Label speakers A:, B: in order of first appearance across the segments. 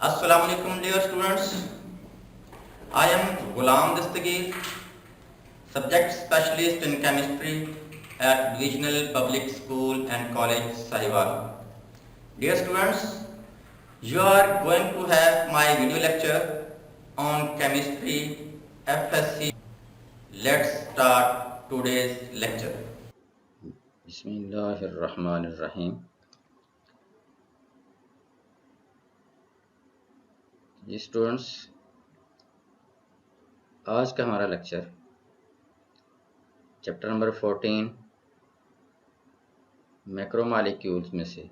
A: Assalamu alaikum dear students. I am Ghulam Dastagir, subject specialist in chemistry at Divisional Public School and College Sahiwal. Dear students, you are going to have my video lecture on chemistry FSC. Let's start today's lecture.
B: बिस्मिल्लाहिर्रहमानिर्रहीम। जी students, आज का हमारा lecture chapter number 14 macromolecules में से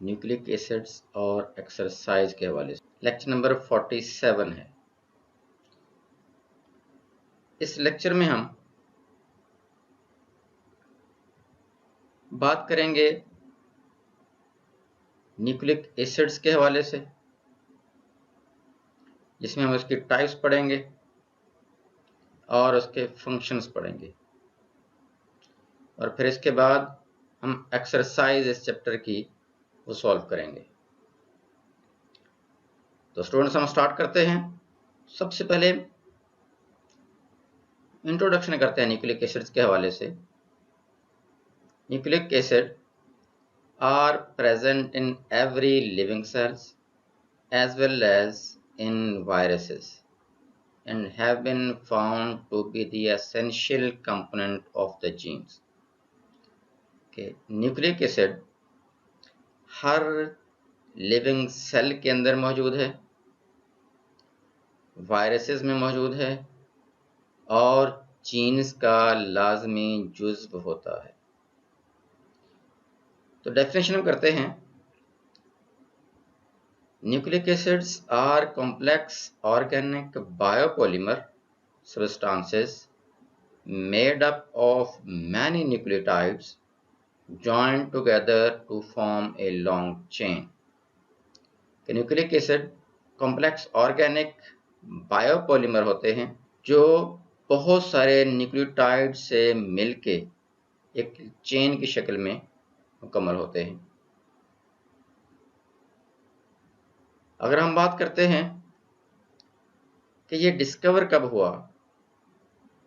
B: nucleic acids और exercise के हवाले से लेक्चर नंबर 47 है। इस लेक्चर में हम बात करेंगे न्यूक्लिक एसिड्स के हवाले से, जिसमें हम उसकी टाइप्स पढ़ेंगे और उसके फंक्शंस पढ़ेंगे, और फिर इसके बाद हम एक्सरसाइज इस चैप्टर की वो सॉल्व करेंगे। तो स्टूडेंट्स, हम स्टार्ट करते हैं। सबसे पहले इंट्रोडक्शन करते हैं न्यूक्लिक एसिड्स के हवाले से। Nucleic acid are present in every living cells as well as in viruses and have been found to be the essential component of the genes. Nucleic acid हर लिविंग सेल के अंदर मौजूद है, viruses में मौजूद है और जीन्स का लाजमी जुज़्व होता है। तो डेफिनेशन हम करते हैं। Nucleic acids are complex organic biopolymer substances made up of many nucleotides joined together to form a long chain. Nucleic acid complex organic biopolymer होते हैं जो बहुत सारे न्यूक्लियोटाइड से मिलके एक चेन की शक्ल में मुकम्मल होते हैं। अगर हम बात करते हैं कि ये डिस्कवर कब हुआ,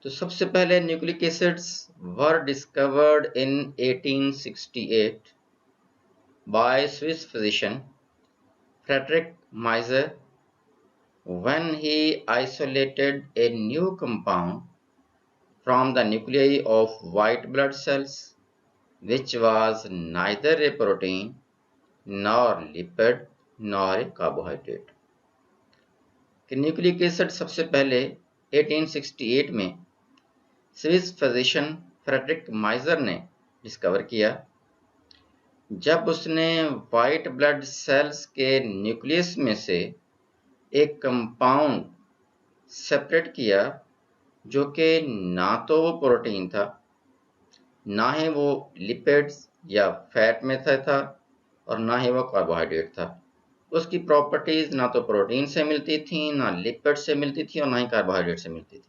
B: तो सबसे पहले nucleic acids were discovered in 1868 by Swiss physician Friedrich Miescher when he isolated a new compound from the nuclei of white blood cells which was neither a protein nor lipid nor a carbohydrate. कि nucleic acid सबसे पहले 1868 में Swiss physician Friedrich माइजर ने discover किया, जब उसने white blood cells के nucleus में से एक कंपाउंड सेपरेट किया जो कि ना तो वो प्रोटीन था, ना ही वो लिपिड्स या फैट में था और ना ही वो कार्बोहाइड्रेट था। उसकी प्रॉपर्टीज ना तो प्रोटीन से मिलती थी, ना लिपिड से मिलती थी और ना ही कार्बोहाइड्रेट से मिलती थी।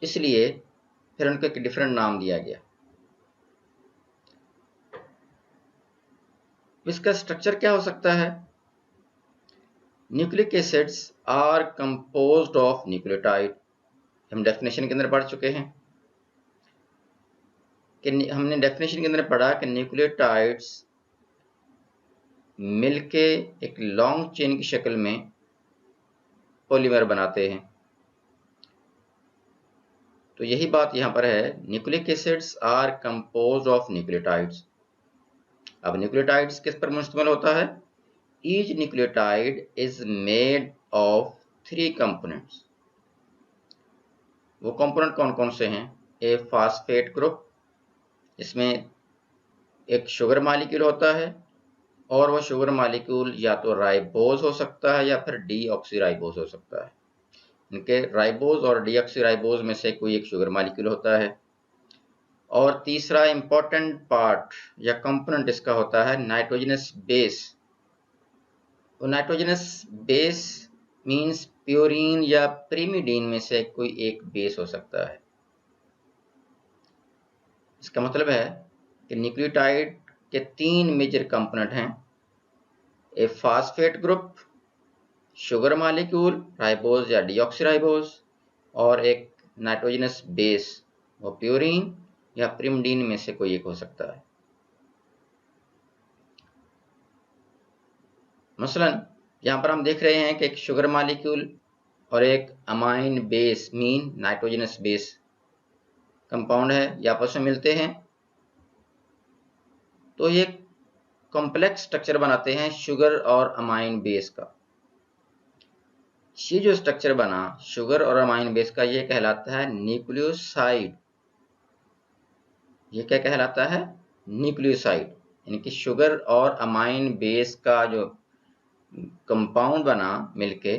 B: इसलिए फिर उनको एक डिफरेंट नाम दिया गया। इसका स्ट्रक्चर क्या हो सकता है? Nucleic acids are composed of nucleotide. हम डेफिनेशन के अंदर पढ़ चुके हैं कि हमने डेफिनेशन के अंदर पढ़ा कि न्यूक्लियोटाइड्स मिलके एक लॉन्ग चेन की शक्ल में पॉलीमर बनाते हैं। तो यही बात यहाँ पर है, nucleic acids are composed of nucleotides. अब न्यूक्लियोटाइड्स किस पर मुश्तमिल होता है? Each nucleotide is made of 3 components. वो कंपोनेंट कौन कौन से हैं? ए फास्फेट ग्रुप, इसमें एक शुगर मॉलिक्यूल होता है और वह शुगर मॉलिक्यूल या तो राइबोज हो सकता है या फिर डीऑक्सीराइबोज हो सकता है। इनके राइबोज और डीऑक्सीराइबोज में से कोई एक शुगर मॉलिक्यूल होता है। और तीसरा इंपॉर्टेंट पार्ट या कंपोनेंट इसका होता है नाइट्रोजनस बेस। तो नाइट्रोजनस बेस मींस प्योरीन या प्रीमिडीन में से कोई एक बेस हो सकता है। इसका मतलब है कि न्यूक्लियोटाइड के 3 मेजर कंपोनेंट हैं। A phosphate group, sugar molecule ribose या डीऑक्सीराइबोज, और एक नाइट्रोजनस बेस वो प्यूरीन या प्रिमडीन में से कोई एक हो सकता है। मसलन यहाँ पर हम देख रहे हैं कि एक शुगर मॉलिक्यूल और एक amine base mean nitrogenous base compound है, ये आपस में मिलते हैं तो ये कॉम्प्लेक्स स्ट्रक्चर बनाते हैं शुगर और अमाइन बेस का। ये जो स्ट्रक्चर बना शुगर और अमाइन बेस का ये कहलाता है न्यूक्लियोसाइड। ये क्या कहलाता है? न्यूक्लियोसाइड, यानी कि शुगर और अमाइन बेस का जो कंपाउंड बना मिलके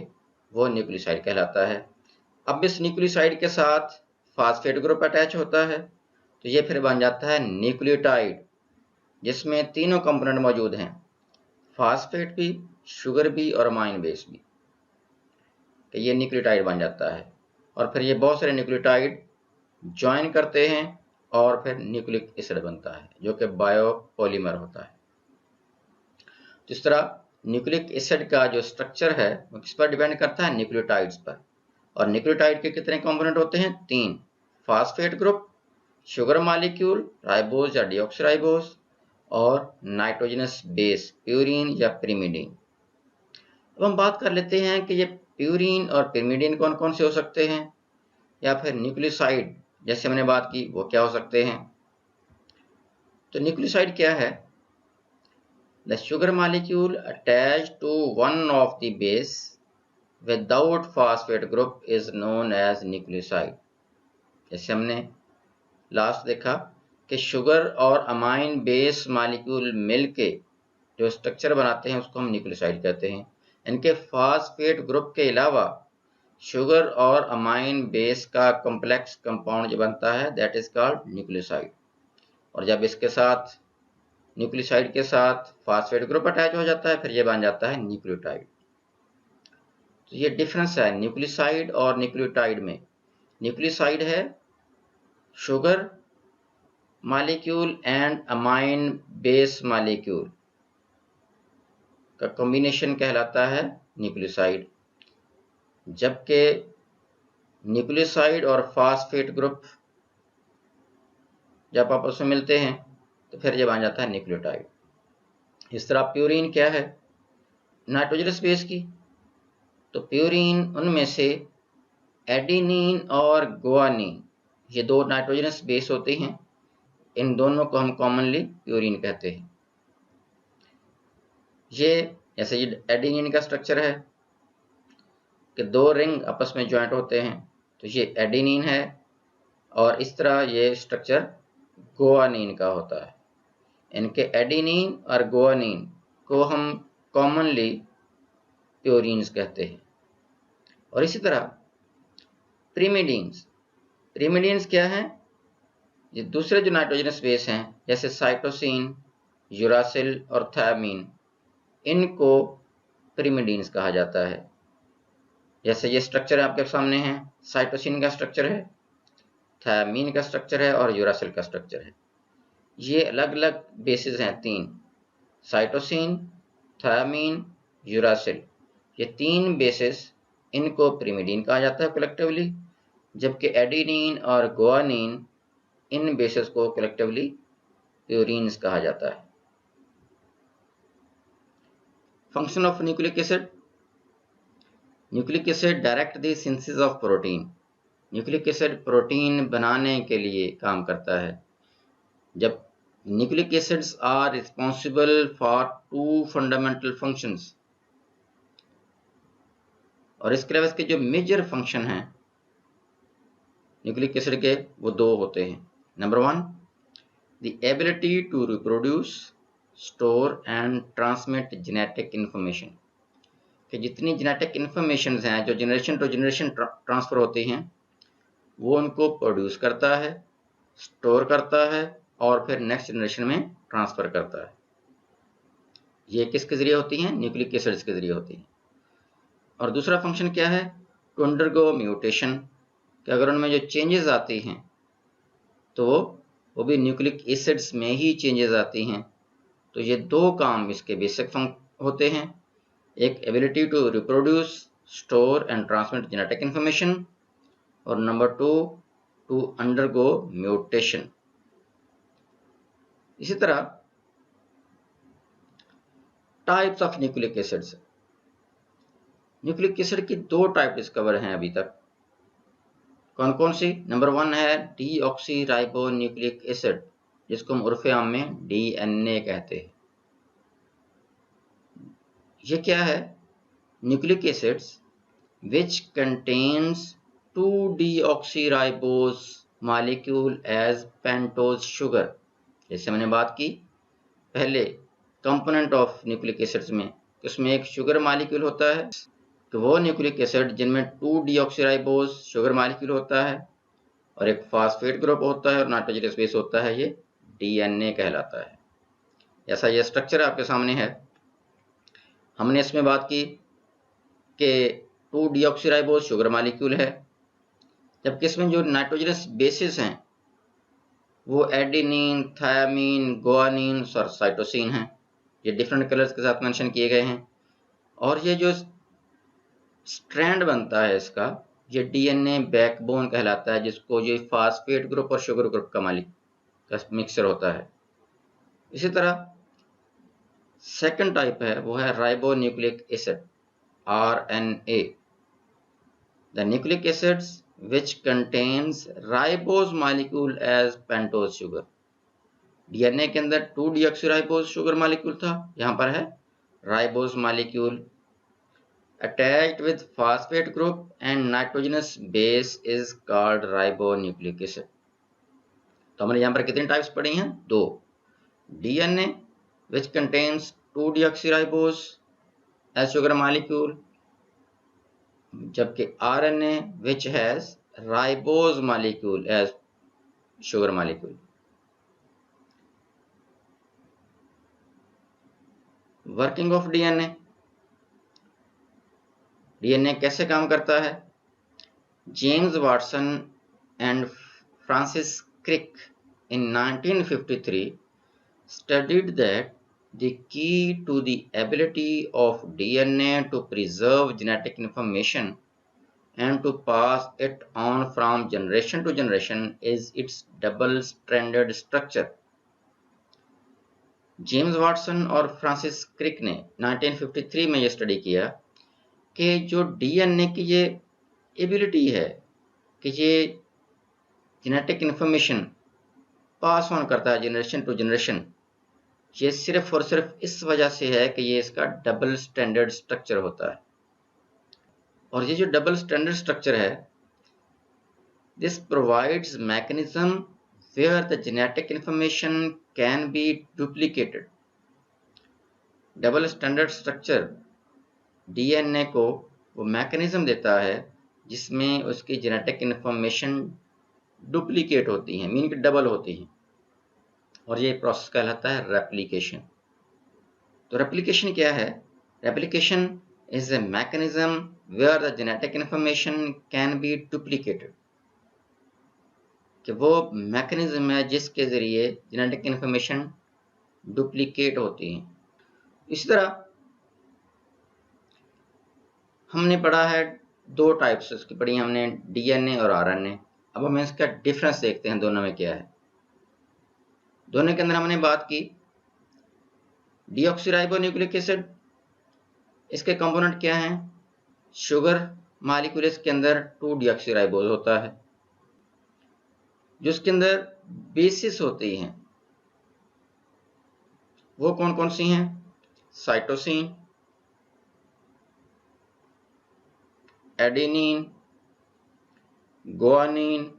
B: वो न्यूक्लियोसाइड कहलाता है। अब इस न्यूक्लियोसाइड के साथ फास्फेट ग्रुप अटैच होता है तो ये फिर बन जाता है न्यूक्लियोटाइड, जिसमें तीनों कंपोनेंट मौजूद हैं, फास्फेट भी, शुगर भी और अमाइन बेस भी। तो ये न्यूक्लियोटाइड बन जाता है और फिर ये बहुत सारे न्यूक्लियोटाइड ज्वाइन करते हैं और फिर न्यूक्लिक एसिड बनता है जो कि बायोपॉलीमर होता है। तो इस तरह न्यूक्लिक एसिड का जो स्ट्रक्चर है वो किस पर डिपेंड करता है? न्यूक्लियोटाइड्स पर। और न्यूक्लियोटाइड के कितने कंपोनेंट होते हैं? 3, phosphate group, sugar molecule ribose या डीऑक्सीराइबोज और नाइट्रोजनस बेस प्यूरीन या पिरिमिडीन। अब हम बात कर लेते हैं कि ये प्यूरीन और पिरिमिडीन कौन कौन से हो सकते हैं, या फिर न्यूक्लियोसाइड जैसे हमने बात की वो क्या हो सकते हैं। तो न्यूक्लियोसाइड क्या है? The sugar molecule attached to one of the base without phosphate group is known as nucleoside. जैसे हमने लास्ट देखा कि शुगर और अमाइन बेस मॉलिक्यूल मिलके जो स्ट्रक्चर बनाते हैं उसको हम न्यूक्लियोसाइड कहते हैं। इनके फास्फेट ग्रुप के अलावा शुगर और अमाइन बेस का कॉम्प्लेक्स कंपाउंड जो बनता है दैट इज कॉल्ड न्यूक्लियोसाइड। और जब इसके साथ न्यूक्लियोसाइड के साथ फास्फेट ग्रुप अटैच हो जाता है फिर ये बन जाता है न्यूक्लियोटाइड। तो ये डिफरेंस है न्यूक्लियोसाइड और न्यूक्लियोटाइड में। न्यूक्लियोसाइड है sugar molecule and amine base molecule का कॉम्बिनेशन कहलाता है न्यूक्लियोसाइड, जबकि न्यूक्लियोसाइड और फास्फेट ग्रुप जब आपस में मिलते हैं तो फिर ये बन जाता है न्यूक्लियोटाइड। इस तरह प्यूरीन क्या है? नाइट्रोजनस बेस की। तो प्यूरीन उनमें से एडेनिन और गुआनिन ये दो नाइट्रोजनस बेस होते हैं, इन दोनों को हम कॉमनली प्यूरीन कहते हैं। ये जैसे ये एडेनिन का स्ट्रक्चर है कि 2 रिंग आपस में ज्वाइंट होते हैं तो ये एडेनिन है, और इस तरह ये स्ट्रक्चर गुआनिन का होता है। इनके एडेनिन और गुआनिन को हम कॉमनली प्यूरीन्स कहते हैं। और इसी तरह प्रिमिडीन्स क्या हैं? ये दूसरे जो नाइट्रोजनस बेस हैं जैसे साइटोसिन, यूरासिल और थायमीन, इनको प्रिमिडीन्स कहा जाता है। जैसे ये स्ट्रक्चर आपके सामने है, साइटोसिन का स्ट्रक्चर है, थायमीन का स्ट्रक्चर है और यूरासिल का स्ट्रक्चर है। ये अलग अलग बेसिस हैं 3, साइटोसिन, थायमीन, यूरासिल। ये 3 बेसिस इनको प्रिमिडीन कहा जाता है कलेक्टिवली, जबकि एडेनिन और गुआनिन इन बेसिस को कलेक्टिवली प्यूरीन्स कहा जाता है। Function of nucleic acid. Nucleic acid direct the synthesis of protein. Nucleic acid protein बनाने के लिए काम करता है। जब nucleic acids are responsible for 2 fundamental functions, और इसके अलावा इसके जो मेजर फंक्शन हैं न्यूक्लिक एसिड के वो 2 होते हैं। Number 1, the ability to reproduce, store and transmit genetic information. कि जितनी जेनेटिक इंफॉर्मेशन हैं जो जनरेशन टू जनरेशन ट्रांसफर होती हैं वो उनको प्रोड्यूस करता है, स्टोर करता है और फिर नेक्स्ट जनरेशन में ट्रांसफर करता है। ये किसके जरिए होती हैं? न्यूक्लिक एसिड्स के जरिए होती हैं। और दूसरा फंक्शन क्या है? टू अंडरगो म्यूटेशन, कि अगर उनमें जो चेंजेस आती हैं तो वो भी न्यूक्लिक एसिड्स में ही चेंजेस आती हैं। तो ये 2 काम इसके बेसिक होते हैं, एक ability to reproduce, store and transmit genetic information, और नंबर 2 टू अंडरगो म्यूटेशन। इसी तरह types of nucleic acids. Nucleic acid की 2 टाइप डिस्कवर हैं अभी तक। कौन कौन सी? नंबर 1 है डीऑक्सी राइबो न्यूक्लिक एसिड, जिसको हम उर्फे आम में डीएनए कहते हैं। ये क्या है? Nucleic acids which contains 2-deoxyribose molecule as pentose sugar। जैसे मैंने बात की पहले कंपोनेंट ऑफ न्यूक्लिक एसिड्स में, उसमें एक शुगर मॉलिक्यूल होता है, तो वो न्यूक्लिक एसिड जिनमें 2-deoxyribose शुगर मॉलिक्यूल होता है और एक फास्फेट ग्रुप होता है और नाइट्रोजनस बेस होता है, ये डीएनए कहलाता है। ऐसा ये स्ट्रक्चर आपके सामने है। हमने इसमें बात की कि 2-deoxyribose शुगर मॉलिक्यूल है, जबकि इसमें जो नाइट्रोजनस बेसिस हैं वो एडेनिन, थायामीन, गुआनिन और साइटोसिन हैं। ये डिफरेंट कलर्स के साथ मेंशन किए गए हैं। और ये जो स्ट्रैंड बनता है इसका, ये डीएनए बैकबोन कहलाता है, जिसको ये फास्फेट ग्रुप और शुगर ग्रुप का मिक्सचर होता है। इसी तरह सेकंड टाइप है, वो है ribonucleic acid, RNA. The nucleic acids which contains ribose molecule as pentose sugar। DNA के अंदर 2-deoxyribose शुगर मॉलिक्यूल था, यहाँ पर है ribose molecule attached with phosphate group and nitrogenous base is called ribonucleic acid। तो हमने यहाँ पर कितनी टाइप्स पढ़ी हैं? 2। DNA which contains 2-deoxyribose as sugar molecule, जबकि RNA which has ribose molecule as sugar molecule। Working of DNA. DNA कैसे काम करता है? James Watson and Francis Crick in 1953 studied that the key to the ability of DNA to preserve genetic information and to pass it on from generation to generation is its double-stranded structure। James Watson और Francis Crick ने 1953 में यह study किया कि जो DNA की ये ability है कि ये जेनेटिक इंफॉर्मेशन पास ऑन करता है जनरेशन टू जनरेशन, ये सिर्फ और सिर्फ इस वजह से है कि ये इसका डबल स्टैंडर्ड स्ट्रक्चर होता है। और ये जो डबल स्टैंडर्ड स्ट्रक्चर है, this provides mechanism where the genetic information can be duplicated। Double standard structure DNA को वो मैकेनिज्म देता है जिसमें उसकी जेनेटिक इंफॉर्मेशन डुप्लीकेट होती हैं, मीन कि डबल होती हैं, और ये प्रोसेस कहलाता है रेप्लिकेशन। तो रेप्लिकेशन क्या है? Replication is a mechanism where the genetic information can be duplicated, कि वो मैकेनिज्म है जिसके जरिए जेनेटिक इंफॉर्मेशन डुप्लीकेट होती है। इसी तरह हमने पढ़ा है 2 टाइप्स इसकी पढ़ी हमने, डीएनए और आरएनए। अब हम इसका डिफरेंस देखते हैं दोनों में क्या है। दोनों के अंदर हमने बात की डीऑक्सीराइबोन्यूक्लिक एसिड, इसके कंपोनेंट क्या हैं? शुगर मॉलिक्यूल के अंदर 2-deoxyribose होता है, जो इसके अंदर बेसिस होती हैं वो कौन कौन सी हैं? साइटोसिन, एडेनिन, गुआनिन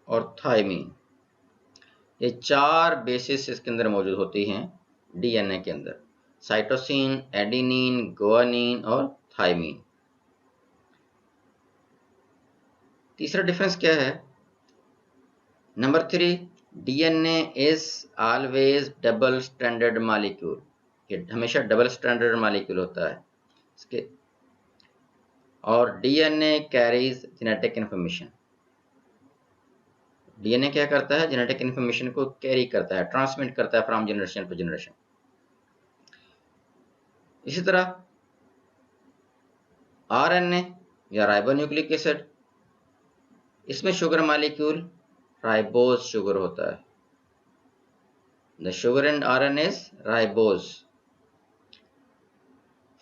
B: और थायमीन। ये 4 बेसिस इसके अंदर मौजूद होती हैं डीएनए के अंदर, साइटोसिन, एडेनिन, गुआनिन और थायमीन। तीसरा डिफरेंस क्या है? Number 3, DNA is always double standard molecule. ये हमेशा डबल स्टैंडर्ड मॉलिक्यूल होता है इसके, और DNA carries genetic information. DNA क्या करता है? जेनेटिक इंफॉर्मेशन को कैरी करता है, ट्रांसमिट करता है फ्रॉम जनरेशन टू जनरेशन। इसी तरह आरएनए या राइबोन्यूक्लिक एसिड, इसमें शुगर मॉलिक्यूल राइबोज शुगर होता है। The sugar in RNA is ribose.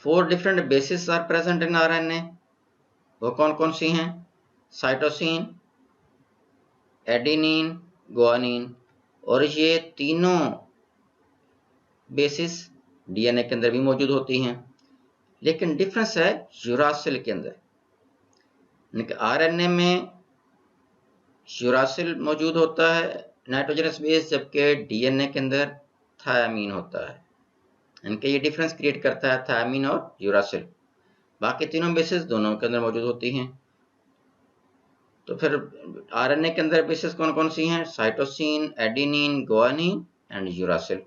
B: 4 different bases are present in RNA. वो कौन कौन सी हैं? Cytosine, adenine, guanine. और ये तीनों बेसिस डीएनए के अंदर भी मौजूद होती हैं, लेकिन डिफरेंस है यूरासिल के अंदर। आरएनए में यूरासिल मौजूद होता है नाइट्रोजनस बेस, जबकि डीएनए के अंदर थायामीन होता है। इनके ये डिफरेंस क्रिएट करता है थायामीन और यूरासिल। बाकी तीनों बेसिस दोनों के अंदर मौजूद होती हैं। तो फिर आरएनए के अंदर बेसिस कौन कौन सी हैं? Cytosine, adenine, guanine and uracil.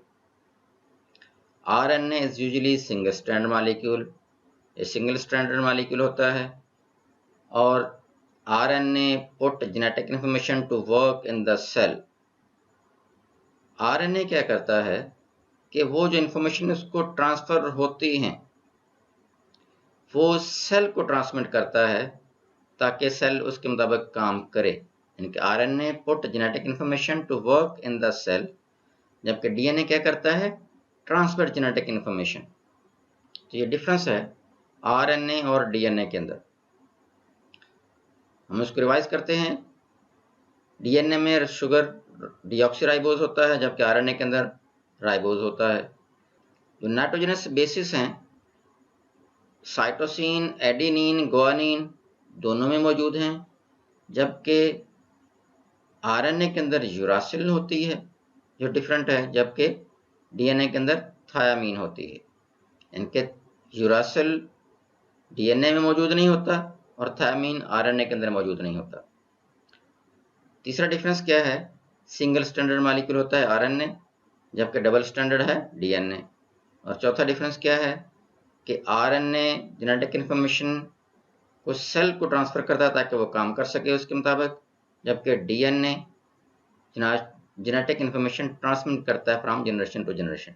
B: RNA is usually single strand molecule, ये सिंगल स्ट्रैंडेड मॉलिक्यूल होता है। और RNA put genetic information to work in the cell। RNA क्या करता है कि वो जो इंफॉर्मेशन उसको ट्रांसफर होती हैं वो सेल को ट्रांसमिट करता है ताकि सेल उसके मुताबिक काम करे। यानी कि RNA put genetic information to work in the cell, जबकि DNA क्या करता है? Transmit genetic information. तो ये डिफरेंस है RNA और DNA के अंदर। हम इसको रिवाइज करते हैं। डीएनए में शुगर डीऑक्सीराइबोज होता है, जबकि आरएनए के अंदर राइबोज होता है। जो नाइट्रोजनस बेसिस हैं साइटोसिन, एडेनिन, गुआनिन दोनों में मौजूद हैं, जबकि आरएनए के अंदर यूरासिल होती है जो डिफरेंट है, जबकि डीएनए के अंदर थायामीन होती है। इनके यूरासिल डीएनए में मौजूद नहीं होता और थायामीन आरएनए के अंदर मौजूद नहीं होता। तीसरा डिफरेंस क्या है? सिंगल स्टैंडर्ड मॉलिक्यूल होता है आरएनए, जबकि डबल स्टैंडर्ड है डीएनए। और चौथा डिफरेंस क्या है कि आरएनए जेनेटिक इंफॉर्मेशन को सेल को ट्रांसफर करता है ताकि वो काम कर सके उसके मुताबिक, जबकि डीएनए जेनेटिक इंफॉर्मेशन ट्रांसमिट करता है फ्रॉम जनरेशन टू जनरेशन।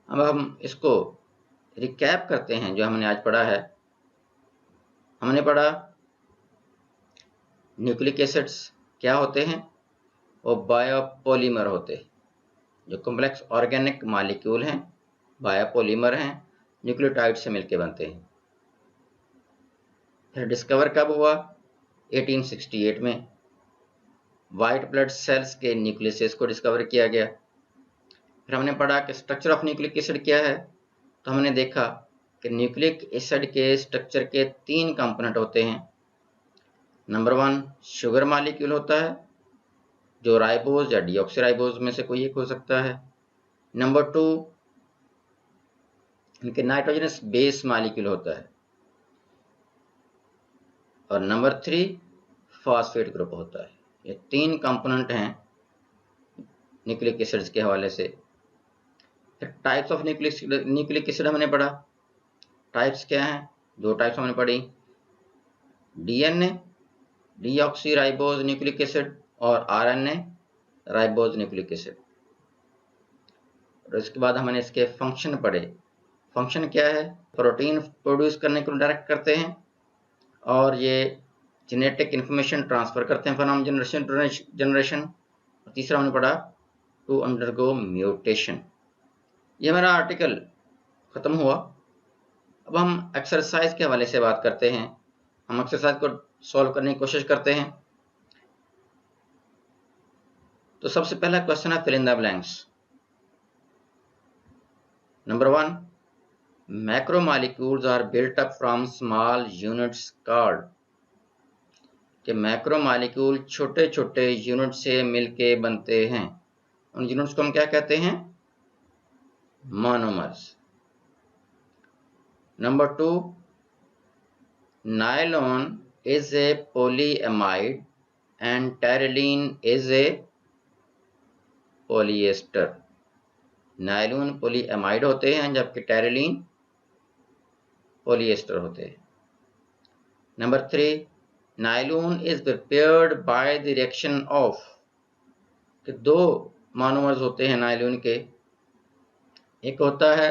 B: अब हम इसको रिकैप करते हैं जो हमने आज पढ़ा है। हमने पढ़ा न्यूक्लिक एसिड्स क्या होते हैं? वो बायोपॉलीमर होते हैं, जो कॉम्प्लेक्स ऑर्गेनिक मॉलिक्यूल हैं, बायोपॉलीमर हैं, न्यूक्लियोटाइड से मिलकर बनते हैं। फिर डिस्कवर कब हुआ? 1868 में वाइट ब्लड सेल्स के न्यूक्लियस को डिस्कवर किया गया। फिर हमने पढ़ा कि स्ट्रक्चर ऑफ न्यूक्लिक एसिड क्या है। तो हमने देखा कि न्यूक्लिक एसिड के स्ट्रक्चर के 3 कंपोनेंट होते हैं। नंबर 1 शुगर मॉलिक्यूल होता है, जो राइबोज या डीऑक्सीराइबोज में से कोई एक हो सकता है। नंबर 2 इनके नाइट्रोजनस बेस मॉलिक्यूल होता है। और नंबर 3 फॉस्फेट ग्रुप होता है। ये 3 कंपोनेंट हैं न्यूक्लिक एसिड्स के हवाले से। फिर टाइप्स ऑफ न्यूक्लिक एसिड हमने पढ़ा। टाइप्स क्या हैं? 2 टाइप्स हमने पढ़ी, डीएनए डीऑक्सीराइबोज न्यूक्लिक एसिड और आरएनए राइबोज न्यूक्लिक एसिड। और इसके बाद हमने इसके फंक्शन पढ़े। फंक्शन क्या है? प्रोटीन प्रोड्यूस करने को डायरेक्ट करते हैं और ये जेनेटिक इंफॉर्मेशन ट्रांसफर करते हैं फ्रॉम जनरेशन टू जनरेशन। तीसरा हमने पढ़ा टू अंडरगो म्यूटेशन। ये हमारा आर्टिकल खत्म हुआ। अब हम एक्सरसाइज के हवाले से बात करते हैं। हम एक्सरसाइज को सॉल्व करने की कोशिश करते हैं। तो सबसे पहला क्वेश्चन है fill in the blanks. Number 1 macromolecules are built up from small units called. कि मैक्रोमॉलिक्यूल छोटे छोटे यूनिट से मिलके बनते हैं, उन यूनिट्स को हम क्या कहते हैं? Monomers. Number 2 nylon is a polyamide and terylene is a polyester। Nylon polyamide होते हैं जबकि टेरिलीन पॉलीएस्टर होते हैं। Number 3 nylon is prepared by the reaction of. कि 2 मोनोमर्स होते हैं नायलॉन के, एक होता है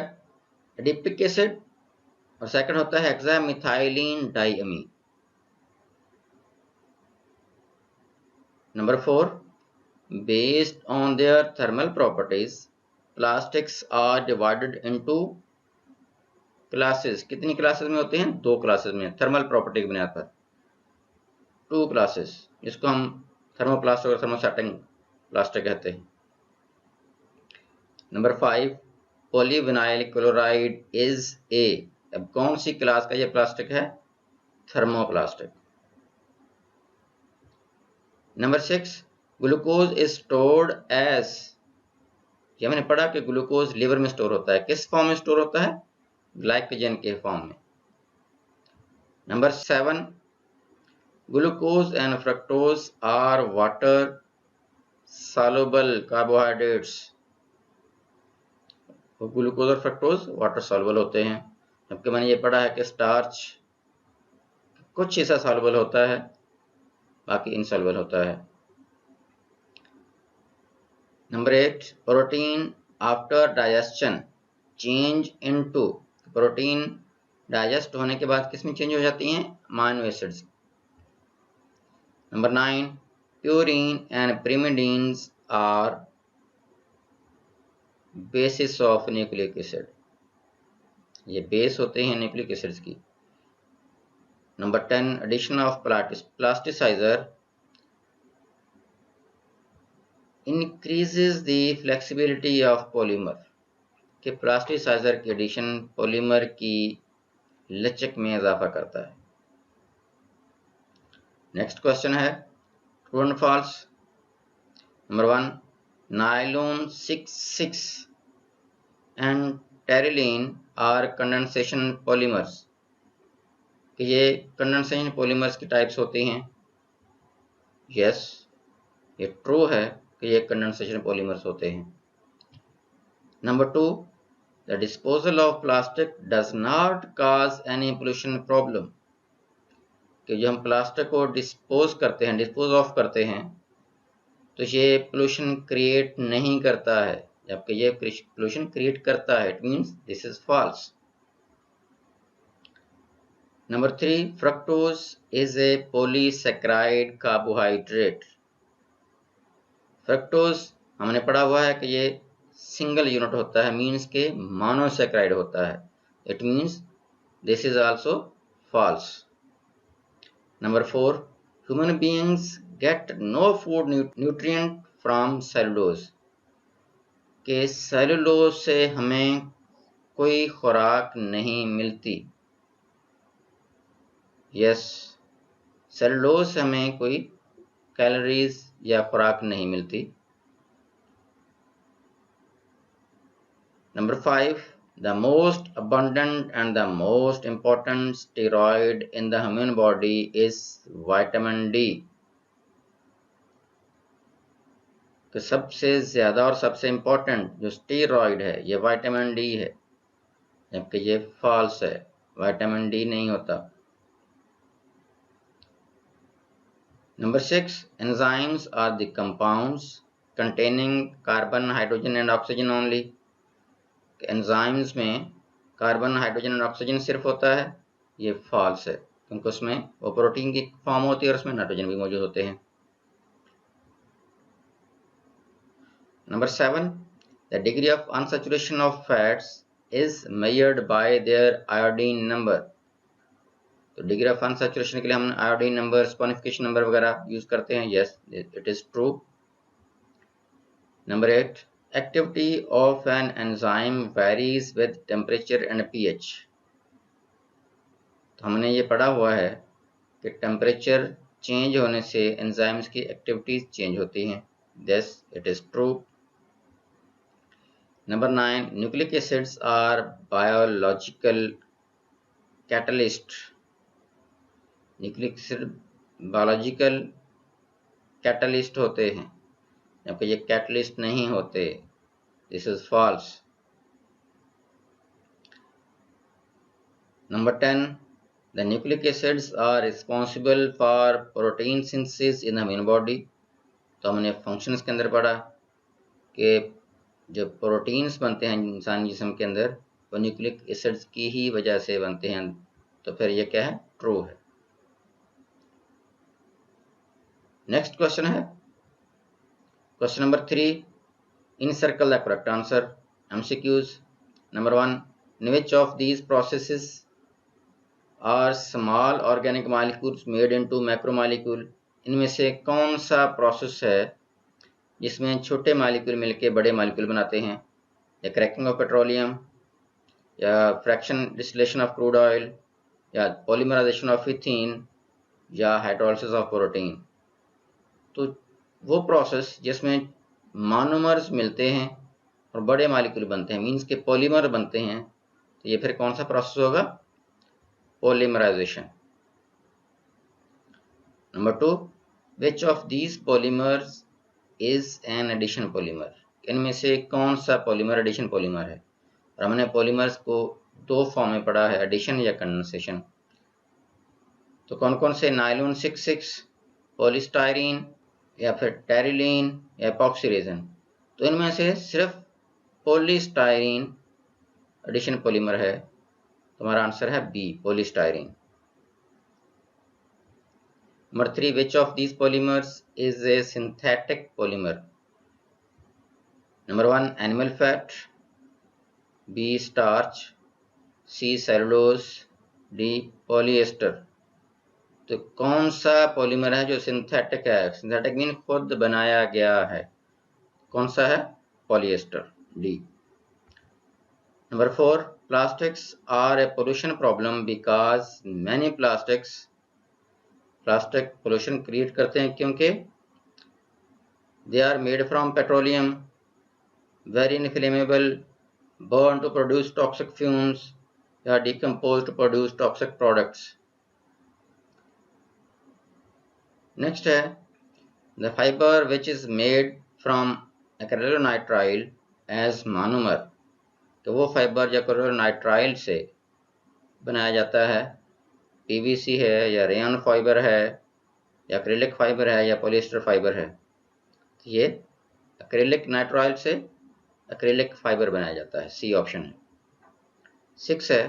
B: एडिपिक एसिड, और सेकंड होता है hexamethylene diamine. Number 4, based on their thermal properties plastics are divided into classes. कितनी क्लासेस में होते हैं? 2 क्लासेस में, थर्मल प्रॉपर्टी की बुनियाद पर 2 क्लासेस। इसको हम थर्मोप्लास्टिक और थर्मोसेटिंग प्लास्टिक कहते हैं। Number 5, polyvinyl chloride is a. अब कौन सी क्लास का ये प्लास्टिक है? Thermoplastic. Number 6, glucose is stored as. ये हमने पढ़ा कि ग्लूकोज लिवर में स्टोर होता है। किस फॉर्म में स्टोर होता है? ग्लाइकोजन के फॉर्म में। Number 7, glucose and fructose are water soluble carbohydrates. Glucose और फ्रक्टोज वाटर सॉल्युबल होते हैं, जबकि मैंने ये पढ़ा है कि स्टार्च कुछ हिस्सा सॉल्युबल होता है, बाकी इनसॉल्युबल होता है। Number 8, protein after digestion change into. Protein digest होने के बाद किसमें चेंज हो जाती हैं? Amino acids. Number 9, purine and pyrimidines are bases of nucleic acid. ये बेस होते हैं न्यूक्लिक एसिड्स की। Number 10, addition of plasticizer increases the flexibility of polymer। कि प्लास्टिसाइजर की एडिशन पॉलीमर की लचक में इजाफा करता है। नेक्स्ट क्वेश्चन है true and false. Number 1, nylon 6 and terylene are condensation polymers. कि ये कंडेंसेशन पॉलीमर्स की टाइप्स होती हैं। यस, ये ट्रू है कि ये कंडेंसेशन पॉलीमर्स होते हैं। Number 2, the disposal of plastic does not cause any pollution problem। कि जो हम प्लास्टिक को डिस्पोज ऑफ करते हैं, तो ये पोल्यूशन क्रिएट नहीं करता है, जबकि ये पोल्यूशन क्रिएट करता है। It means this is false. Number 3, fructose is a polysaccharide carbohydrate. Fructose हमने पढ़ा हुआ है कि ये सिंगल यूनिट होता है, मीन्स के मोनोसेक्राइड होता है। It means this is also false. Number 4, human beings get no food nutrient from cellulose. के सेलुलोज से हमें कोई खुराक नहीं मिलती। यस, सेलुलोज से हमें कोई कैलोरीज या खुराक नहीं मिलती। Number 5, the most abundant and the most important steroid in the human body is vitamin D। तो सबसे ज्यादा और सबसे इम्पोर्टेंट जो स्टेरॉइड है ये विटामिन डी है, जबकि ये फॉल्स है, विटामिन डी नहीं होता। Number 6, enzymes are the compounds containing carbon, hydrogen and oxygen only. Enzymes में कार्बन, हाइड्रोजन और ऑक्सीजन सिर्फ होता है, ये फॉल्स है, क्योंकि उसमें वो प्रोटीन की फॉर्म होती है और उसमें नाइट्रोजन भी मौजूद होते हैं। Number 7, the degree of unsaturation of fats is measured by there iodine number. तो डिग्री ऑफ अनसैचुरेशन के लिए हम आयोडीन नंबर, स्पॉनिफिकेशन नंबर वगैरह यूज करते हैं। Yes, it is true. Number 8, activity of an enzyme varies with temperature and pH। तो हमने ये पढ़ा हुआ है कि टेम्परेचर चेंज होने से एंजाइम्स की एक्टिविटीज चेंज होती हैं। This it is true. Number 9, nucleic acids are biological catalyst. Nucleic acid biological catalyst होते हैं, जबकि ये कैटलिस्ट नहीं होते। This is false. Number 10, the nucleic acids are responsible for protein synthesis in the human body। तो हमने functions के अंदर पढ़ा कि जो प्रोटीन्स बनते हैं इंसानी जिस्म के अंदर, वो न्यूक्लिक एसिड्स की ही वजह से बनते हैं, तो फिर ये क्या है, ट्रू है। नेक्स्ट क्वेश्चन है question number 3, in circle the correct answer. MCQs। Number 1, in which of these processes are small organic molecules made into macromolecule? इनमें से कौन सा प्रोसेस है जिसमें छोटे मालिक्यूल मिलके बड़े मालिक्यूल बनाते हैं? या क्रैकिंग ऑफ पेट्रोलियम, या fraction distillation of crude oil, या पॉलीमराइजेशन ऑफ इथीन, या हाइड्रोलिसिस ऑफ प्रोटीन। तो वो प्रोसेस जिसमें मोनोमर्स मिलते हैं और बड़े मालिक्यूल बनते हैं, मीन्स के पॉलीमर बनते हैं, तो ये फिर कौन सा प्रोसेस होगा? Polymerisation. Number 2, which of these polymers is an addition polymer? इनमें से कौन सा पॉलीमर एडिशन पॉलीमर है? और हमने पॉलीमर्स को दो फॉर्म में पढ़ा है, एडिशन या कंडेंसेशन। तो कौन कौन से? नायलॉन 66, पॉलीस्टायरीन, या फिर टेरिलीन, या एपॉक्सी रेजिन। तो इनमें से सिर्फ पॉलीस्टायरीन एडिशन पॉलीमर है, तो हमारा आंसर है B, polystyrene. Number 3, which of these polymers is a synthetic polymer? Number 1, animal fat, B, starch, C, cellulose, D, polyester. तो कौन सा पॉलीमर है जो सिंथेटिक है? सिंथेटिक मीन खुद बनाया गया है। कौन सा है? Polyester, D. Number 4, plastics are a pollution problem because many plastics plastic pollution create करते हैं क्योंकि they are made from petroleum, very inflammable, burn to produce toxic fumes, या decompose to produce toxic products. Next है the fiber which is made from acrylonitrile as monomer। तो वो fibre जो acrylonitrile से बनाया जाता है, PVC है, या रेयन फाइबर है, या एक्रिलिक फाइबर है, या पॉलिएस्टर फाइबर है। तो ये एक्रिलिक नाइट्राइल से एक्रिलिक फाइबर बनाया जाता है, सी ऑप्शन है। 6 है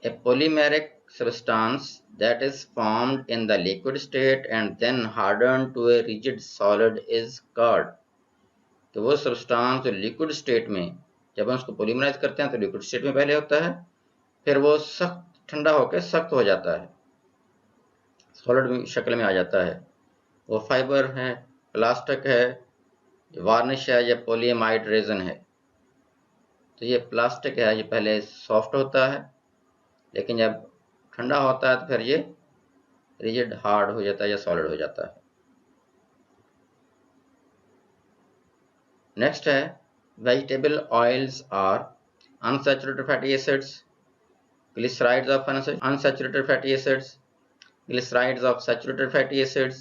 B: ए polymeric substance that is formed in the liquid state and then hardened to a rigid solid is called। तो वो सब्सटेंस जो लिक्विड स्टेट में, जब हम उसको पॉलीमराइज करते हैं तो लिक्विड स्टेट में पहले होता है, फिर वो सख्त ठंडा होकर सख्त हो जाता है, सॉलिड शक्ल में आ जाता है। वो फाइबर है, प्लास्टिक है, वार्निश है, या पॉलीएमाइड रेजन है। तो ये प्लास्टिक है, ये पहले सॉफ्ट होता है, लेकिन जब ठंडा होता है तो फिर ये रिजिड हार्ड हो जाता है या सॉलिड हो जाता है। नेक्स्ट है vegetable oils are unsaturated fatty acids, glycerides of unsaturated fatty acids, glycerides of saturated fatty acids,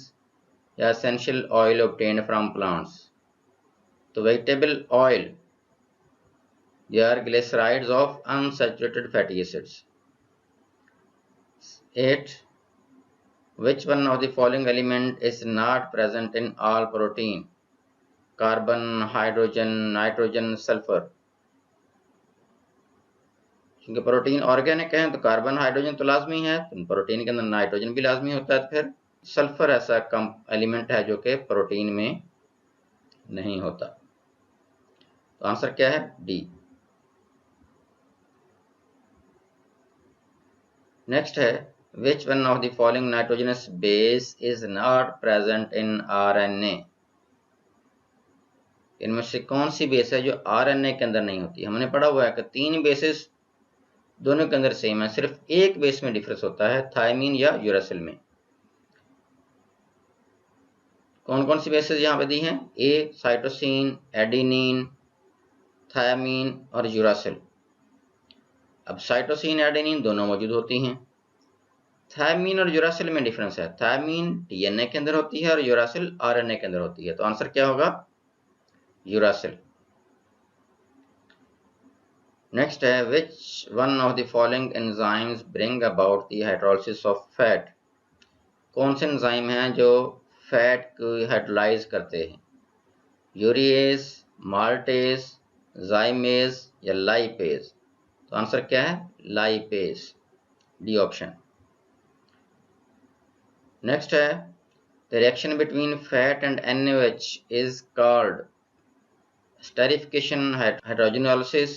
B: या essential oil obtained from plants. तो vegetable oil they are glycerides of unsaturated fatty acids. 8, which one of the following element is not present in all protein? Carbon, hydrogen, nitrogen, sulphur. क्योंकि protein organic है तो carbon hydrogen तो लाजमी है, तो protein के अंदर नाइट्रोजन भी लाजमी होता है। तो फिर सल्फर ऐसा कम एलिमेंट है जो कि प्रोटीन में नहीं होता। तो आंसर क्या है? डी। नेक्स्ट है which one of the following nitrogenous base is not present in RNA? इनमें से कौन सी बेस है जो RNA के अंदर नहीं होती? हमने पढ़ा हुआ है कि 3 बेसिस दोनों के अंदर सेम है, सिर्फ एक बेस में डिफरेंस होता है, थायमीन या यूरासिल में। कौन कौन सी बेसिस यहाँ पे दी हैं? ए, साइटोसिन, एडेनिन, थायमीन और यूरासिल। अब साइटोसिन, एडेनिन दोनों मौजूद होती हैं। थायमीन और यूरासिल में डिफरेंस है, थायमीन DNA के अंदर होती है और यूरासिल RNA के अंदर होती है। तो आंसर क्या होगा? यूरासिल। नेक्स्ट है which one of the following enzymes bring about the hydrolysis of fat? कौन से एंजाइम हैं जो फैट को हाइड्रोलाइज करते हैं? यूरिएज, माल्टेज, जाइमेज या लाइपेज। तो आंसर क्या है? Lipase, D option. नेक्स्ट है the reaction between fat and NaOH is called esterification, hydrogenolysis,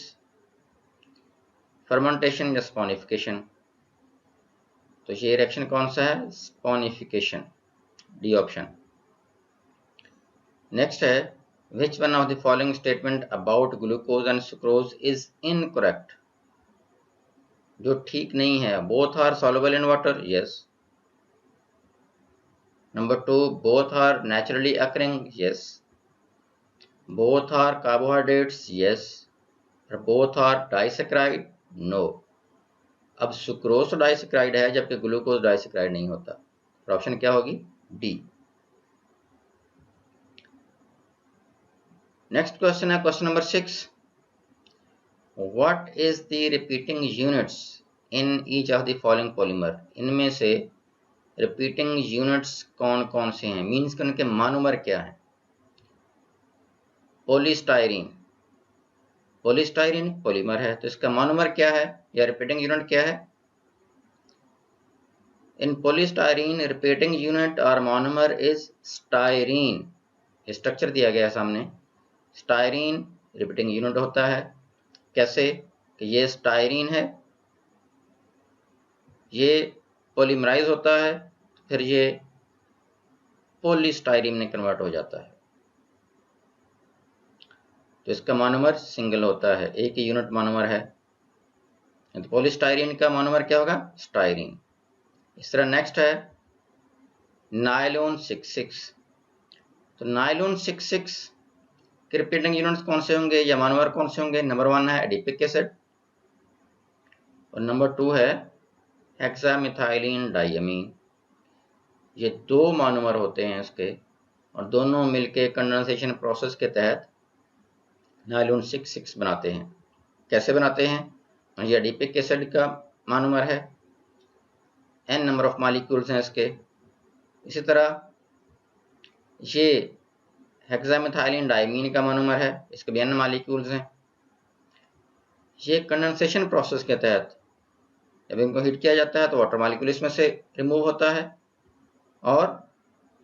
B: fermentation या स्पॉनिफिकेशन। तो ये रिएक्शन कौन सा है? स्पॉनिफिकेशन, डी ऑप्शन। नेक्स्ट है which one of the following statement about glucose and sucrose is incorrect? जो ठीक नहीं है, both are soluble in water, yes. Number 2, both are naturally occurring, yes. Both are carbohydrates, yes. Both are disaccharide, no. अब sucrose तो disaccharide है जबकि glucose disaccharide नहीं होता, तो ऑप्शन क्या होगी? डी। नेक्स्ट क्वेश्चन है question number 6, what is the repeating units in each of the following polymer? इनमें से रिपीटिंग यूनिट्स कौन कौन से हैं, मीन्स कि उनके मोनोमर क्या है? पॉलीस्टाइरीन, पॉलीस्टाइरीन पॉलीमर है, तो इसका मोनोमर क्या है या रिपीटिंग यूनिट क्या है? इन पॉलीस्टाइरीन रिपीटिंग यूनिट और मोनोमर इज स्टाइरीन। स्ट्रक्चर दिया गया है सामने, स्टाइरीन रिपीटिंग यूनिट होता है। कैसे? कि ये स्टाइरीन है, ये पॉलीमराइज होता है, फिर ये पॉलीस्टाइरीन में कन्वर्ट हो जाता है, तो इसका मोनोमर सिंगल होता है, एक ही यूनिट मोनोमर है। तो पॉलीस्टाइरीन का मोनोमर क्या होगा? स्टाइरीन। इस तरह नेक्स्ट है नायलॉन 66। तो नायलॉन 66 के रिपीटिंग यूनिट्स कौन से होंगे या मोनोमर कौन से होंगे? नंबर 1 है एडिपिक एसिड और नंबर 2 है हेक्सामिथाइलिन डाइअमीन। ये दो मोनोमर होते हैं इसके, और दोनों मिलके कंडेंसेशन प्रोसेस के तहत नायलॉन 66 बनाते हैं। कैसे बनाते हैं? ये एडिपिक एसिड का मोनोमर है, n नंबर ऑफ मॉलिक्यूल्स हैं इसके। इसी तरह ये हेक्सामिथाइलिन डाइमीन का मोनोमर है, इसके भी n मॉलिक्यूल्स हैं। ये कंडेंसेशन प्रोसेस के तहत जब इनको हीट किया जाता है तो वाटर मॉलिक्यूल इसमें से रिमूव होता है और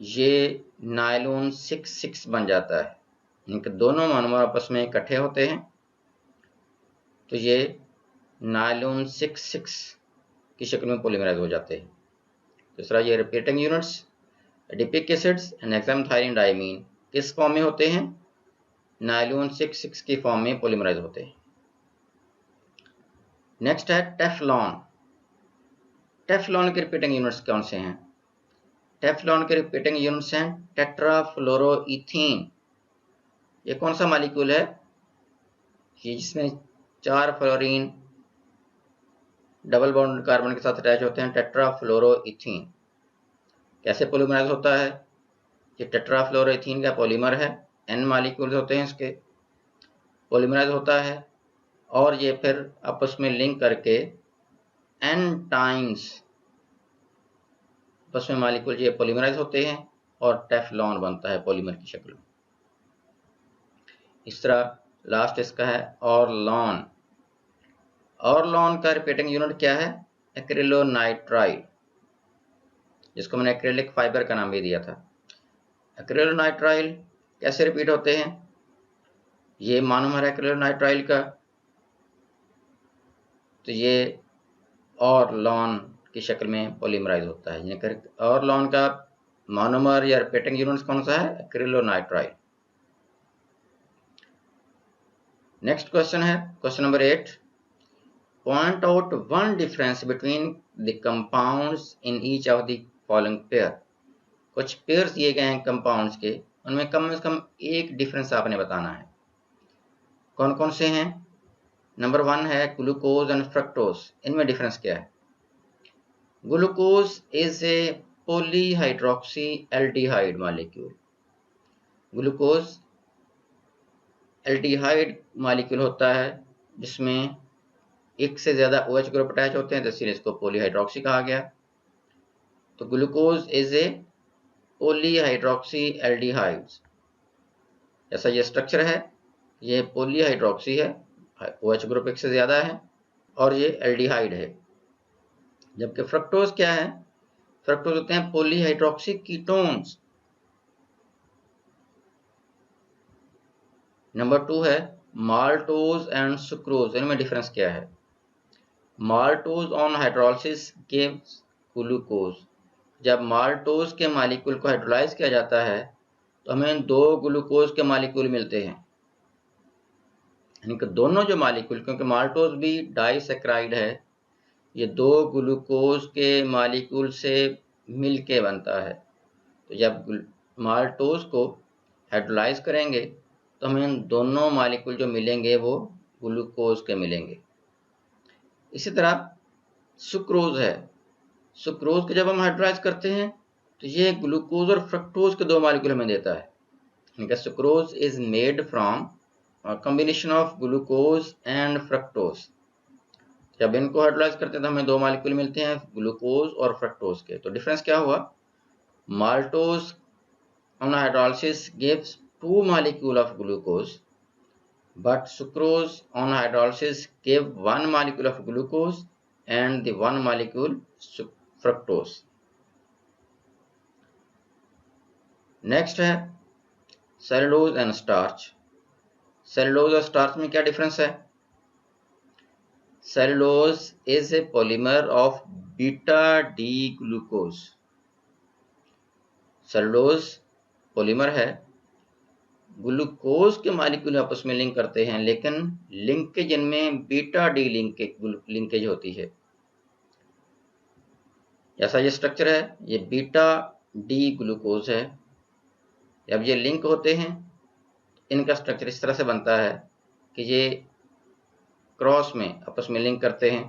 B: ये नायलॉन 66 बन जाता है। इनके दोनों मोनोमर आपस में इकट्ठे होते हैं तो ये नायलॉन 66 की शक्ल में पॉलीमराइज हो जाते हैं। दूसरा ये repeating units adipic acids and hexamethylene diamine किस फॉर्म में होते हैं? नायलॉन 66 की फॉर्म में पॉलीमराइज होते हैं। नेक्स्ट है टेफ्लॉन। टेफ्लॉन के रिपीटिंग यूनिट्स कौन से हैं? टेफ्लॉन के रिपीटिंग यूनिट्स हैं टेट्राफ्लोरोईथीन। ये कौन सा मॉलिक्यूल है? ये जिसमें 4 फ्लोरीन डबल बॉन्ड कार्बन के साथ अटैच होते हैं, टेट्राफ्लोरोईथीन। कैसे पॉलीमराइज होता है? ये टेट्राफ्लोरोईथीन का पॉलीमर है, n मॉलिक्यूल्स होते हैं इसके, पॉलीमराइज होता है और ये फिर आपस में लिंक करके n टाइम्स आपस में मॉलिक्यूल ये पॉलीमराइज होते हैं और टेफ्लॉन बनता है पॉलीमर की शक्ल में। इस तरह लास्ट इसका है ऑरलॉन। ऑरलॉन का रिपीटिंग यूनिट क्या है? एक्रिलोनाइट्राइल, जिसको मैंने एक्रेलिक फाइबर का नाम भी दिया था। एक्रिलोनाइट्राइल कैसे रिपीट होते हैं? ये मोनोमर है एक्रिलोनाइट्राइल का, तो ये ऑरलॉन की शक्ल में पॉलीमराइज होता है। ऑरलॉन का मोनोमर या रिपीटिंग यूनिट्स कौन सा है? एक्रिलोनाइट्राइल। नेक्स्ट क्वेश्चन है question number 8, point out one difference between the compounds in each of the following pair. कुछ पेयर्स दिए गए हैं कंपाउंड्स के, उनमें कम से कम एक डिफरेंस आपने बताना है। कौन कौन से हैं? नंबर 1 है ग्लूकोज एंड फ्रक्टोज। इनमें डिफरेंस क्या है? Glucose is a polyhydroxy aldehyde molecule. Glucose aldehyde molecule होता है जिसमें एक से ज़्यादा OH ग्रुप अटैच होते हैं, तो इसलिए इसको पॉलीहाइड्रोक्सी कहा गया। तो glucose is a polyhydroxy aldehydes. ऐसा ये स्ट्रक्चर है, ये पॉलीहाइड्रोक्सी है, OH ग्रुप एक से ज़्यादा है और ये एल्डिहाइड है। जबकि फ्रक्टोज क्या है? फ्रक्टोज होते हैं पॉलीहाइड्रोक्सी कीटोन्स। नंबर 2 है माल्टोज एंड सुक्रोज, इनमें डिफरेंस क्या है? Maltose on hydrolysis gives glucose. जब माल्टोज के मालिक्यूल को हाइड्रोलाइज किया जाता है तो हमें 2 ग्लूकोज के मालिक्यूल मिलते हैं, यानी कि दोनों जो मालिक्यूल, क्योंकि माल्टोज भी डाइसैकराइड है, ये 2 ग्लूकोज के मालिक्यूल से मिलके बनता है। तो जब माल्टोज को हाइड्रोलाइज करेंगे तो हमें दोनों मालिक्यूल जो मिलेंगे वो ग्लूकोज के मिलेंगे। इसी तरह सुक्रोज है, सुक्रोज को जब हम हाइड्रोलाइज करते हैं तो ये ग्लूकोज और फ्रक्टोज के 2 मालिक्यूल हमें देता है। इनका sucrose is made from combination of glucose and fructose. जब इनको हाइड्रोलाइज करते हैं तो हमें 2 मालिक्यूल मिलते हैं, ग्लूकोज और फ्रक्टोज के। तो डिफरेंस क्या हुआ? Maltose on hydrolysis gives 2 molecule of glucose, but sucrose on hydrolysis give 1 molecule of glucose and the 1 molecule fructose. Next है सेलुलोज एंड स्टार्च। सेलुलोज और स्टार्च में क्या डिफरेंस है? Cellulose is a polymer of beta D glucose. Cellulose polymer है, glucose के molecule आपस में link करते हैं, लेकिन लिंकेज इनमें बीटा डी लिंकेज होती है। जैसा ये स्ट्रक्चर है, ये बीटा डी ग्लूकोज है। जब ये लिंक होते हैं इनका स्ट्रक्चर इस तरह से बनता है कि ये क्रॉस में आपस में लिंक करते हैं,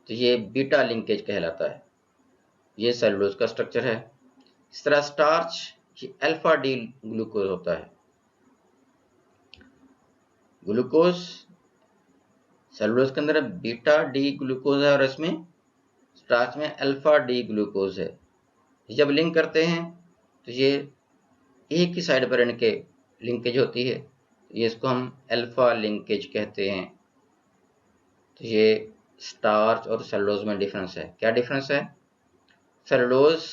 B: तो ये बीटा लिंकेज कहलाता है। ये सेलुलोज का स्ट्रक्चर है। इस तरह स्टार्च ये अल्फा डी ग्लूकोज होता है। ग्लूकोज सेलुलोज के अंदर बीटा डी ग्लूकोज है और इसमें स्टार्च में अल्फा डी ग्लूकोज है। जब लिंक करते हैं तो ये एक ही साइड पर इनके लिंकेज होती है, ये इसको हम अल्फा लिंकेज कहते हैं। तो ये स्टार्च और सेलुलोज में डिफरेंस है। क्या डिफरेंस है? सेलुलोज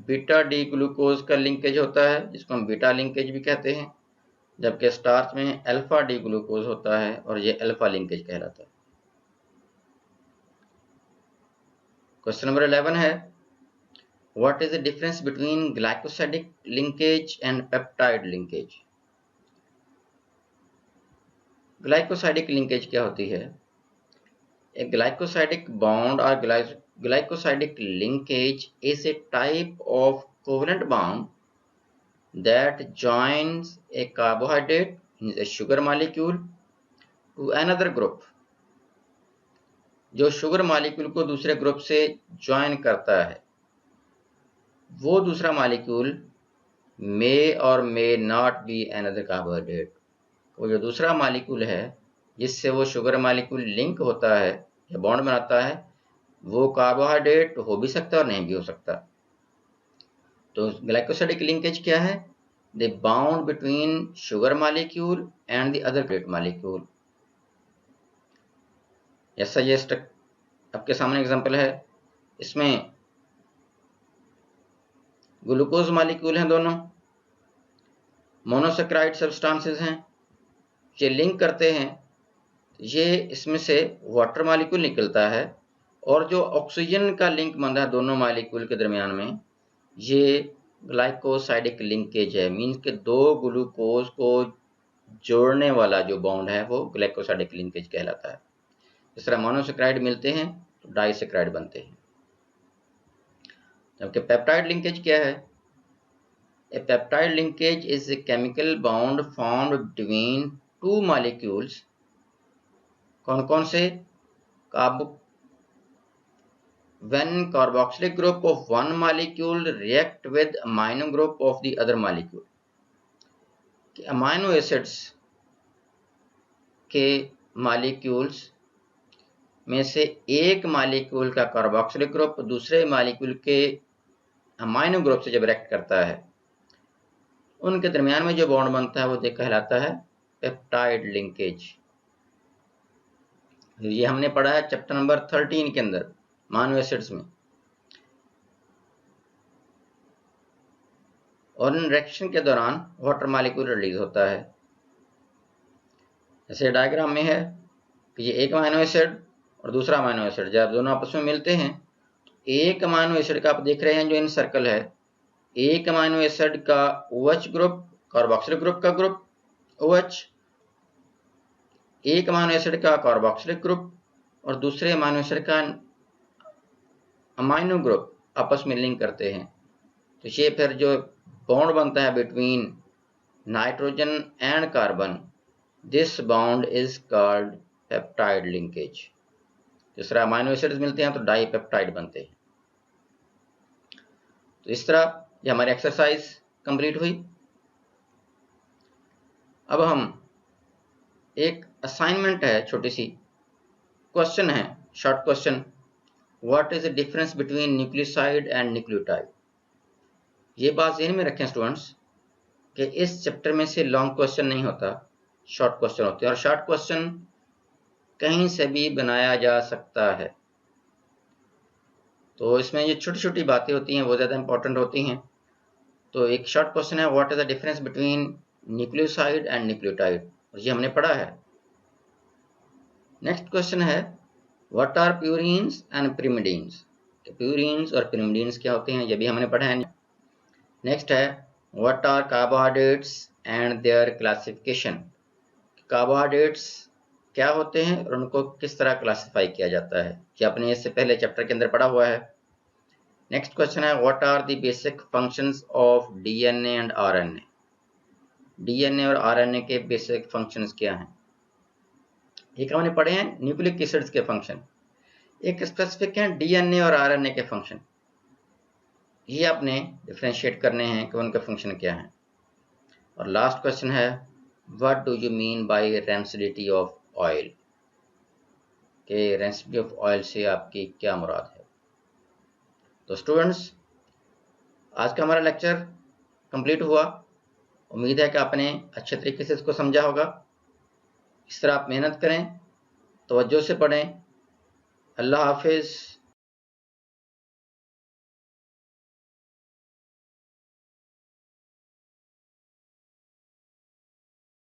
B: बीटा डी ग्लूकोज का लिंकेज होता है जिसको हम बीटा लिंकेज भी कहते हैं, जबकि स्टार्च में अल्फा डी ग्लूकोज होता है और ये अल्फा लिंकेज कहलाता है। क्वेश्चन नंबर 11 है what is the difference between glycosidic linkage and peptide linkage. Glycosidic linkage क्या होती है? A glycosidic bond or glycosidic linkage is a type of covalent bond that joins a carbohydrate, a sugar molecule, to another group. जो sugar molecule को दूसरे group से join करता है, वो दूसरा मॉलिक्यूल मे और may not be another carbohydrate. वो जो दूसरा मॉलिक्यूल है जिससे वो शुगर मॉलिक्यूल लिंक होता है या बॉन्ड बनाता है, वो कार्बोहाइड्रेट हो भी सकता है और नहीं भी हो सकता। तो ग्लाइकोसाइडिक लिंकेज क्या है? The bound between sugar molecule and the other carbohydrate molecule. ऐसा ये आपके सामने एग्जांपल है, इसमें ग्लूकोज मॉलिक्यूल हैं, दोनों मोनोसेक्राइड सब्सटेंसेस हैं, ये लिंक करते हैं, ये इसमें से वाटर मॉलिक्यूल निकलता है और जो ऑक्सीजन का लिंक बंधा है दोनों मॉलिक्यूल के दरमियान में, ये ग्लाइकोसाइडिक लिंकेज है। मीन्स के 2 ग्लूकोज को जोड़ने वाला जो बॉन्ड है वो ग्लाइकोसाइडिक लिंकेज कहलाता है। इस तरह मोनोसेक्राइड मिलते हैं तो डाइसेक्राइड बनते हैं। जबकि पेप्टाइड लिंकेज क्या है? A peptide linkage is a chemical bond formed between 2 molecules. कौन कौन से? when carboxylic group of one molecule react with amino group of the other molecule। कि अमाइनो एसिड्स के मॉलिक्यूल्स में से एक मॉलिक्यूल का कार्बोक्सिलिक ग्रुप दूसरे मॉलिक्यूल के अमाइनो ग्रुप से जब रिएक्ट करता है, उनके दरमियान में जो बॉन्ड बनता है वो कहलाता है पेप्टाइड लिंकेज। ये हमने पढ़ा है चैप्टर नंबर 13 के अंदर अमीनो एसिड्स में। और इन रिएक्शन के दौरान वाटर मॉलिक्यूल रिलीज होता है। जैसे डायग्राम में है कि ये एक अमीनो एसिड और दूसरा अमीनो एसिड, जब दोनों आपस में मिलते हैं तो एक अमीनो एसिड का आप देख रहे हैं जो इन सर्कल है, एक अमीनो एसिड का OH ग्रुप, कार्बोक्सिलिक ग्रुप का ग्रुप OH, एक अमीनो एसिड का कार्बोक्सिलिक ग्रुप और दूसरे अमीनो एसिड का अमीनो ग्रुप आपस में लिंक करते हैं। तो ये फिर जो बॉन्ड बनता है between nitrogen and carbon, this bond is called peptide linkage. जिस तरह अमीनो एसिड्स मिलते हैं तो डाइपेप्टाइड बनते हैं। तो इस तरह ये हमारी एक्सरसाइज कंप्लीट हुई। अब हम एक असाइनमेंट है, छोटी सी क्वेश्चन है, short question, what is the difference between nucleoside and nucleotide. ये बात ध्यान में रखें स्टूडेंट्स कि इस चैप्टर में से लॉन्ग क्वेश्चन नहीं होता, शॉर्ट क्वेश्चन होते हैं। और शॉर्ट क्वेश्चन कहीं से भी बनाया जा सकता है। तो इसमें ये छोटी छोटी बातें होती हैं, वो ज़्यादा इंपॉर्टेंट होती हैं। तो एक शॉर्ट क्वेश्चन है, what is the difference between nucleoside and nucleotide, और ये हमने पढ़ा है। नेक्स्ट क्वेश्चन है, व्हाट आर प्यूरीन्स एंड पिरिमिडीन्स। प्यूरीन्स और पिरिमिडीन्स क्या होते हैं, ये भी हमने पढ़ा है। नेक्स्ट है, what are carbohydrates and their classification. Carbohydrates क्या होते हैं और उनको किस तरह क्लासिफाई किया जाता है, ये आपने इससे पहले चैप्टर के अंदर पढ़ा हुआ है। नेक्स्ट क्वेश्चन है, what are the basic functions of DNA and RNA। DNA और RNA के बेसिक फंक्शंस क्या हैं। एक हमने पढ़े हैं न्यूक्लिक एसिड्स के फंक्शन, एक स्पेसिफिक है DNA और RNA के फंक्शन। ये आपने डिफ्रेंशिएट करने हैं कि उनके फंक्शन क्या हैं। और लास्ट क्वेश्चन है, what do you mean by rancidity of oil, कि रेंसिडिटी ऑफ ऑयल से आपकी क्या मुराद है। तो स्टूडेंट्स, आज का हमारा लेक्चर कंप्लीट हुआ। उम्मीद है कि आपने अच्छे तरीके से इसको समझा होगा। इस तरह आप मेहनत करें, तवज्जो से पढ़ें। अल्लाह हाफिज़।